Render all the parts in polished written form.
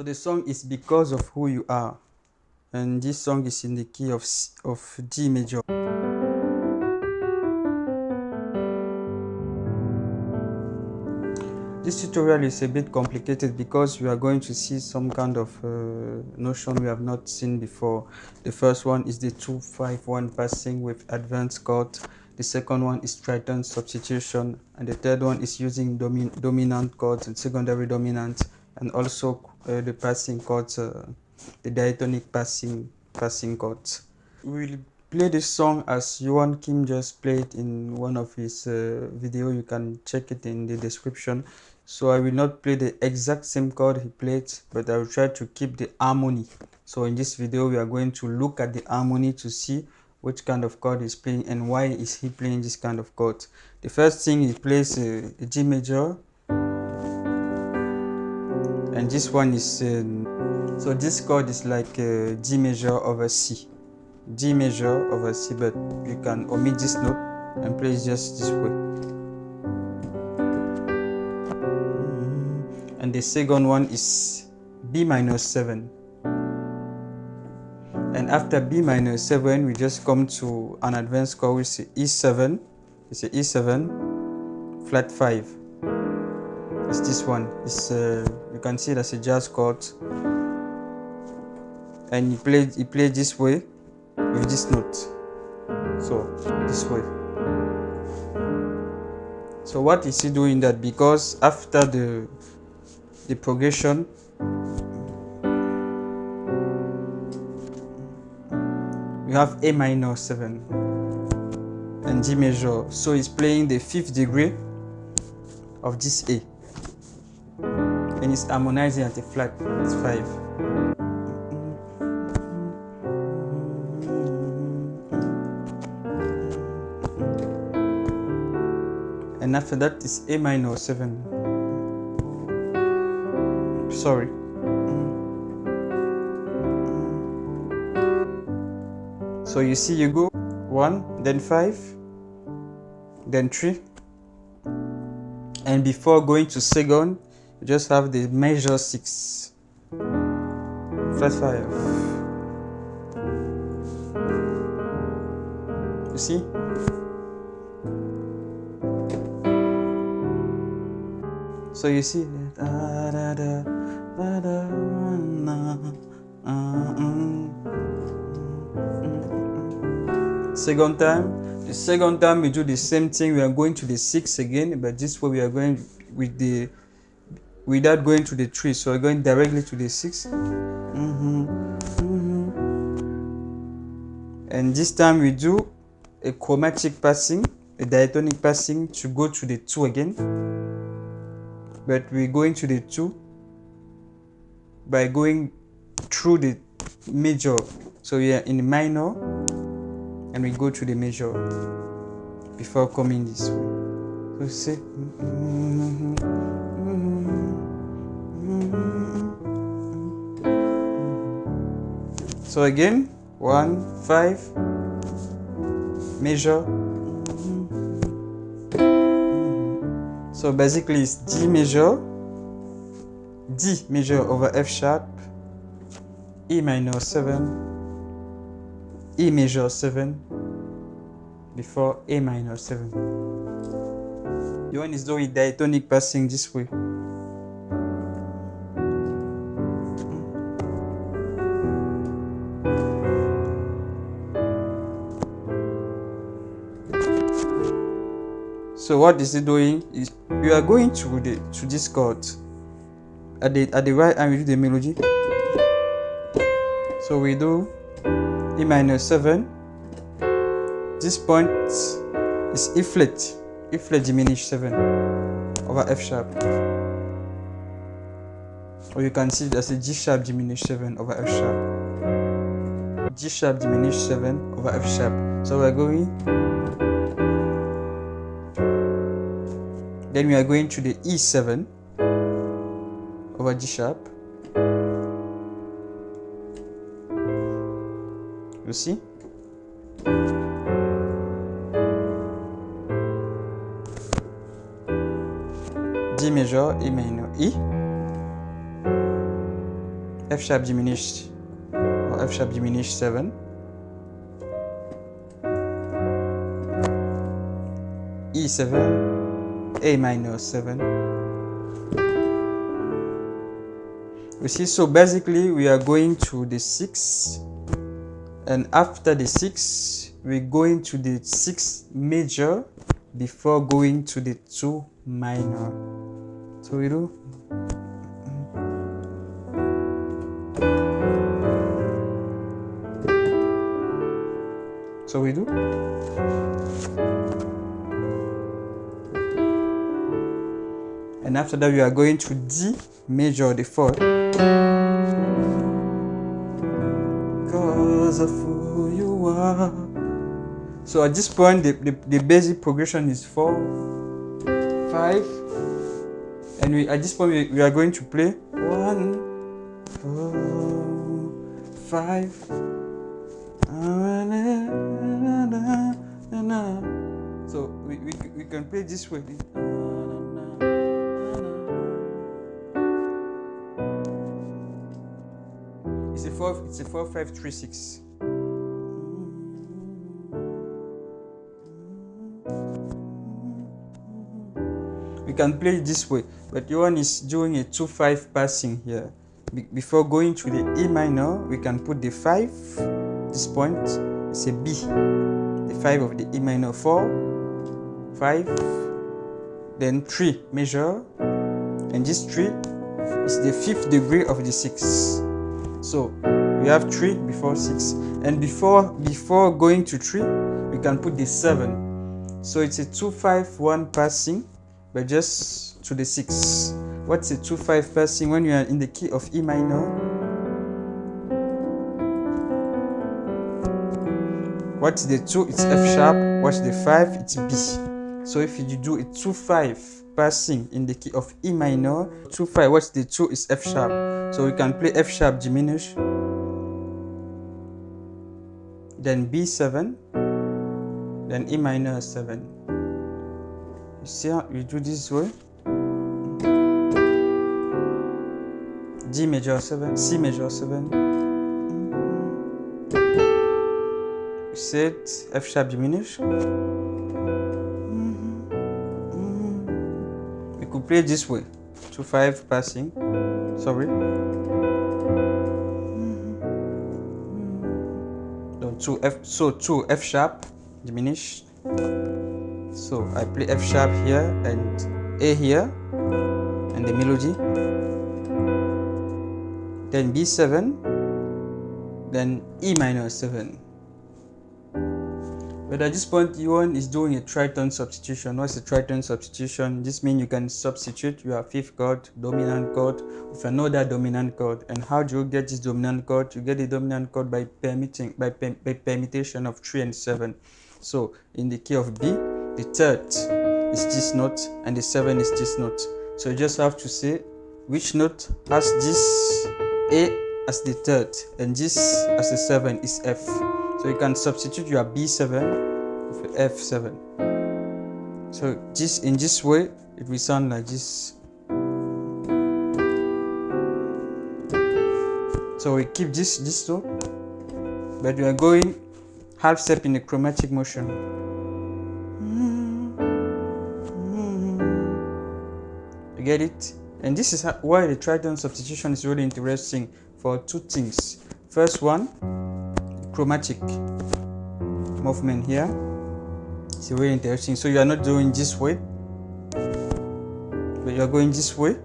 So the song is Because of Who You Are, and this song is in the key of D major. This tutorial is a bit complicated because we are going to see some kind of notion we have not seen before. The first one is the 2-5-1 passing with advanced chord. The second one is tritone substitution, and the third one is using dominant chords and secondary dominant, and also the passing chords, the diatonic passing chords. We will play this song as Yohan Kim just played in one of his video. You can check it in the description. So I will not play the exact same chord he played, but I will try to keep the harmony. So in this video we are going to look at the harmony to see which kind of chord he's playing and why is he playing this kind of chord. The first thing, he plays a G major, and this one is so this chord is like G major over C. G major over C, but you can omit this note and play it just this way. And the second one is B-7. And after B-7, we just come to an advanced chord with E7. It's a E7 flat 5. It's this one. It's you can see it as a jazz chord. And he played this way with this note. So this way. So what is he doing that? Because after the progression, we have A-7 and G major. So he's playing the 5th degree of this A, and it's harmonizing at a flat. It's 5. And after that is A-7. Sorry. So you see, you go 1, then 5, then 3, and before going to second, you just have the major 6, flat 5. You see? So you see, second time. The second time we do the same thing. We are going to the 6 again, but this way we are going with the without going to the 3. So we're going directly to the 6. And this time we do a chromatic passing, a diatonic passing to go to the 2 again. But we're going to the 2 by going through the major. So we are in the minor and we go to the major before coming this way. So see. So again, 1, 5, major. So basically it's D major over F sharp, E-7, E major 7 before A-7. Yohan is doing diatonic passing this way. So what is he doing is we are going to this chord. At the right hand we do the melody. So we do E-7. This point is E flat diminished 7 over F sharp. Or you can see it as a G sharp diminished 7 over F sharp. G sharp diminished 7 over F sharp. So we are going. Then we are going to the E7 over G sharp. You see? G major, E minor, E. F sharp diminished or F sharp diminished 7, E7, A minor 7. You see, so basically we are going to the 6, and after the 6 we're going to the 6 major before going to the 2 minor. So we do and after that we are going to D major, the 4th, because of who you are. So at this point the basic progression is 4, 5, and at this point we are going to play 1, 4, 5. So we can play this way. It's a 4, 5, 3, 6. We can play it this way, but Yohan is doing a 2-5 passing here. Before going to the E minor, we can put the 5. This point is a B, the 5 of the E minor, 4, 5, then 3 major, and this 3 is the 5th degree of the 6. So we have 3 before 6, and before going to 3 we can put the 7. So it's a 2-5-1 passing, but just to the 6. What's a 2-5 passing when you are in the key of E minor? What's the 2? It's F sharp. What's the 5? It's B. So if you do a 2-5 passing in the key of E minor, 2-5, what's the 2? Is F sharp. So we can play F sharp diminished, then B7, then E minor 7. You see how we do this way? D major 7, C major 7. We said F sharp diminished. We could play this way, 2-5 passing. Sorry. So 2 F sharp diminished. So I play F sharp here and A here, and the melody. Then B7, then E minor 7. But at this point, Yohan is doing a tritone substitution. What's a tritone substitution? This means you can substitute your 5th chord, dominant chord, with another dominant chord. And how do you get this dominant chord? You get the dominant chord by permutation of 3 and 7. So in the key of B, the 3rd is this note, and the 7 is this note. So you just have to say which note has this A as the 3rd, and this as the 7 is F. So you can substitute your B7 with F7. So this, in this way, it will sound like this. So we keep this note, but we are going half step in a chromatic motion. You get it? And this is why the tritone substitution is really interesting for 2 things. First one, chromatic movement here. It's really interesting. So you are not doing this way, but you are going this way.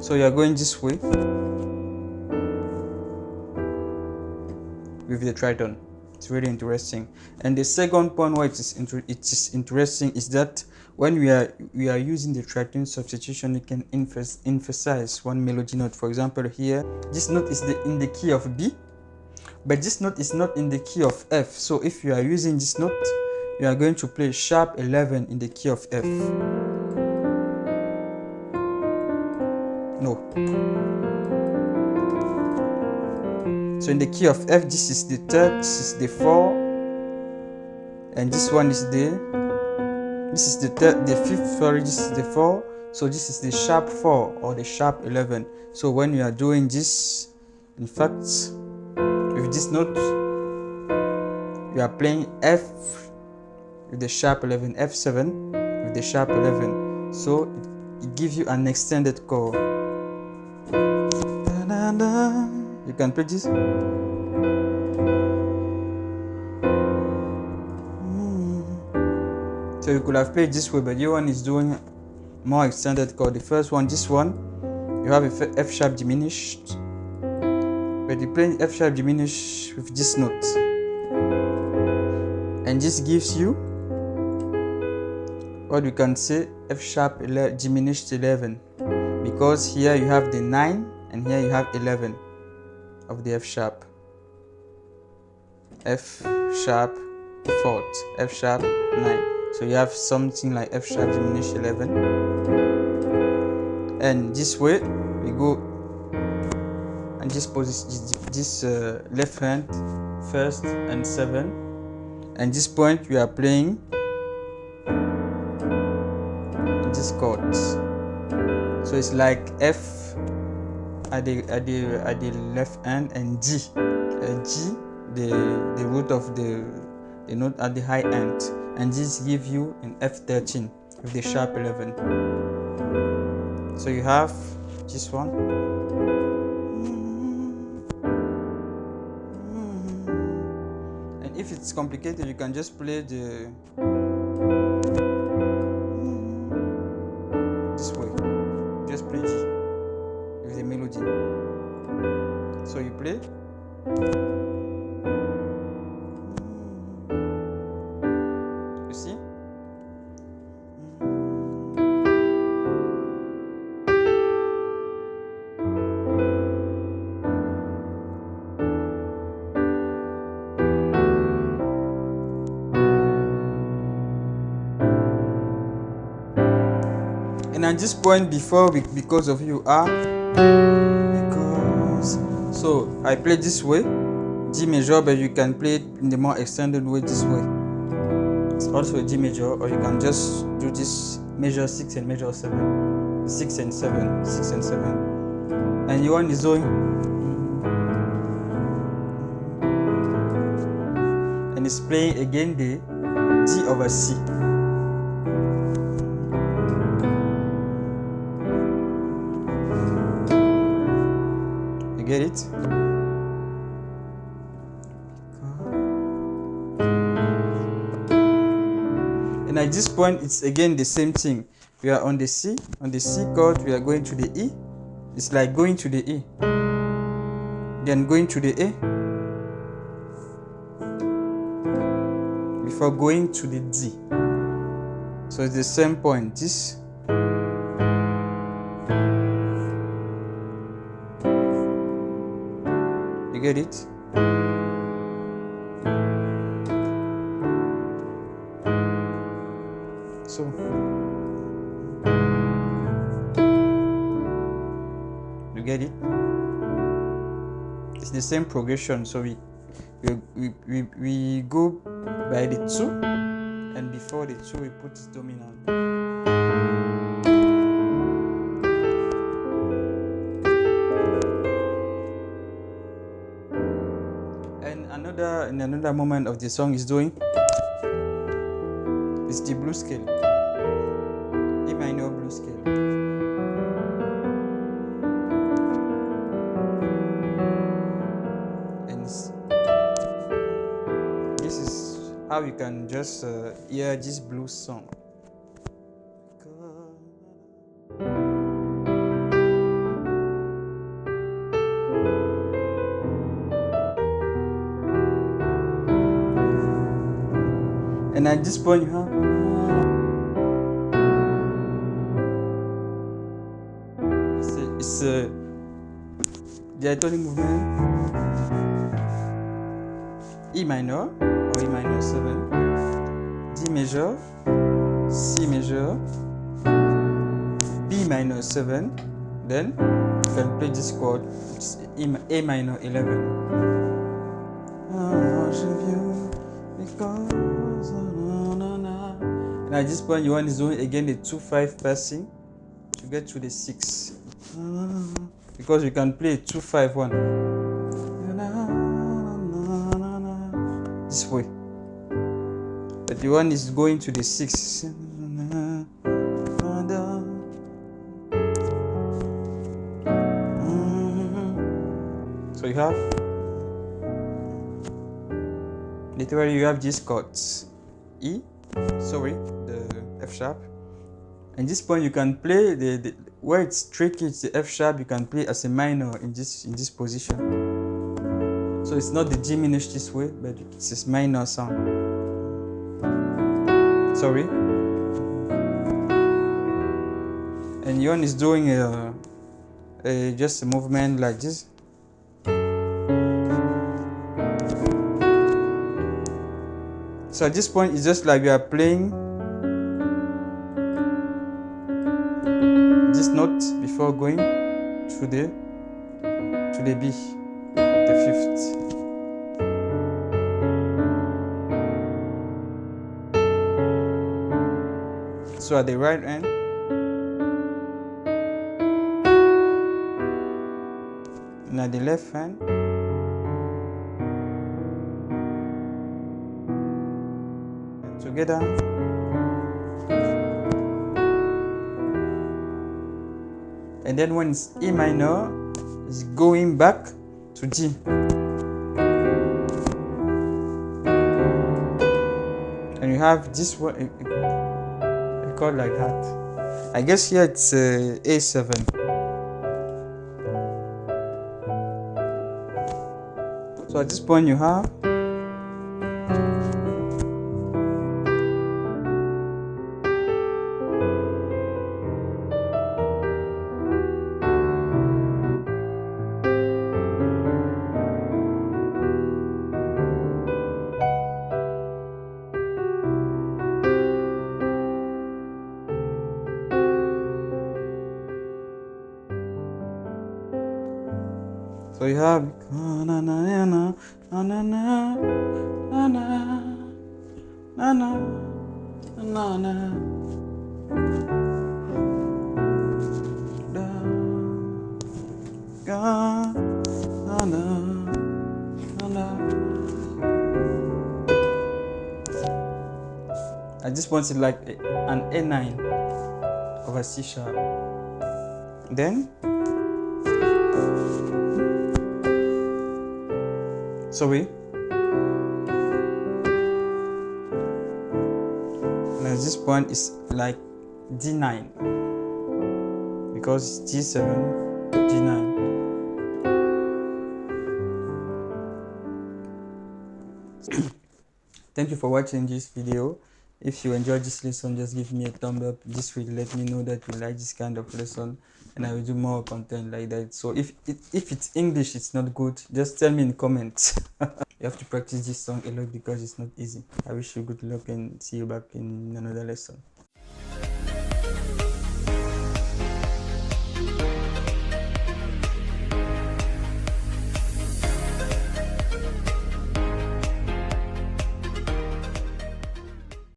So you are going this way with the tritone. It's really interesting. And the second point why it is interesting is that when we are using the tritone substitution, you can emphasize one melody note. For example, here this note is in the key of B, but this note is not in the key of F. So if you are using this note, you are going to play sharp 11 in the key of F. No. So in the key of F, this is the 3rd, this is the 4, and this one is the 5th, sorry, this is the 4, So this is the sharp 4 or the sharp 11. So when you are doing this, in fact, with this note, you are playing F with the sharp 11, F7 with the sharp 11. So it gives you an extended chord. You can play this. So you could have played this way, but Yohan is doing more extended chord. The first one, this one, you have a F sharp diminished, but you play F sharp diminished with this note, and this gives you what we can say F sharp diminished 11, because here you have the 9 and here you have 11 of the F sharp. F sharp 4th, F sharp 9. So you have something like F sharp diminished 11. And this way we go and just this left hand 1st and 7. And this point we are playing this chords. So it's like F at the left hand and G. G the root of the note at the high end, and this gives you an F13 with the sharp 11. So you have this one, and if it's complicated you can just play this way, just play G with the melody. So you play. You see? And at this point, before because of you are because, so I play this way, G major, but you can play it in the more extended way this way. It's also a G major, or you can just do this major 6 and major 7, 6 and 7, 6 and 7, and Yohan is doing, and it's playing again the D over C. You get it? And at this point, it's again the same thing. We are on the C chord, we are going to the E. It's like going to the E, then going to the A, before going to the D. So it's the same point. This. You get it? So you get it? It's the same progression. So we go by the 2, and before the 2 we put this dominant. And another moment of the song is doing, it's the blues scale, E minor blues scale. And this is how you can just hear this blues song. And at this point you have it's the diatonic movement, E minor or E minor 7, D major, C major, B minor 7, then you can play this chord, it's A minor 11. And at this point, Yohan is doing again the 2-5 passing get to the 6 because you can play 2 5 1 this way, but the one is going to the 6. So you have literally you have these chords the F sharp, and this point you can play the where it's tricky, it's the F sharp. You can play as a minor in this position, so it's not the diminished this way, but it's this minor sound. And Yohan is doing just a movement like this. So at this point, it's just like we are playing this note before going to the B, the 5th. So at the right hand, and at the left hand, together, and then when it's E minor, it's going back to G. And you have this one, a chord like that. I guess here it's A7. So at this point you have na na na na na na na na na na. At this point, it's like an A9 of a C sharp. Then, and at this point, it's like D9 because it's G7, G9. Thank you for watching this video. If you enjoyed this lesson, just give me a thumb up. This will let me know that you like this kind of lesson, and I will do more content like that. So if it's English, it's not good, just tell me in comments. You have to practice this song a lot because it's not easy. I wish you good luck and see you back in another lesson.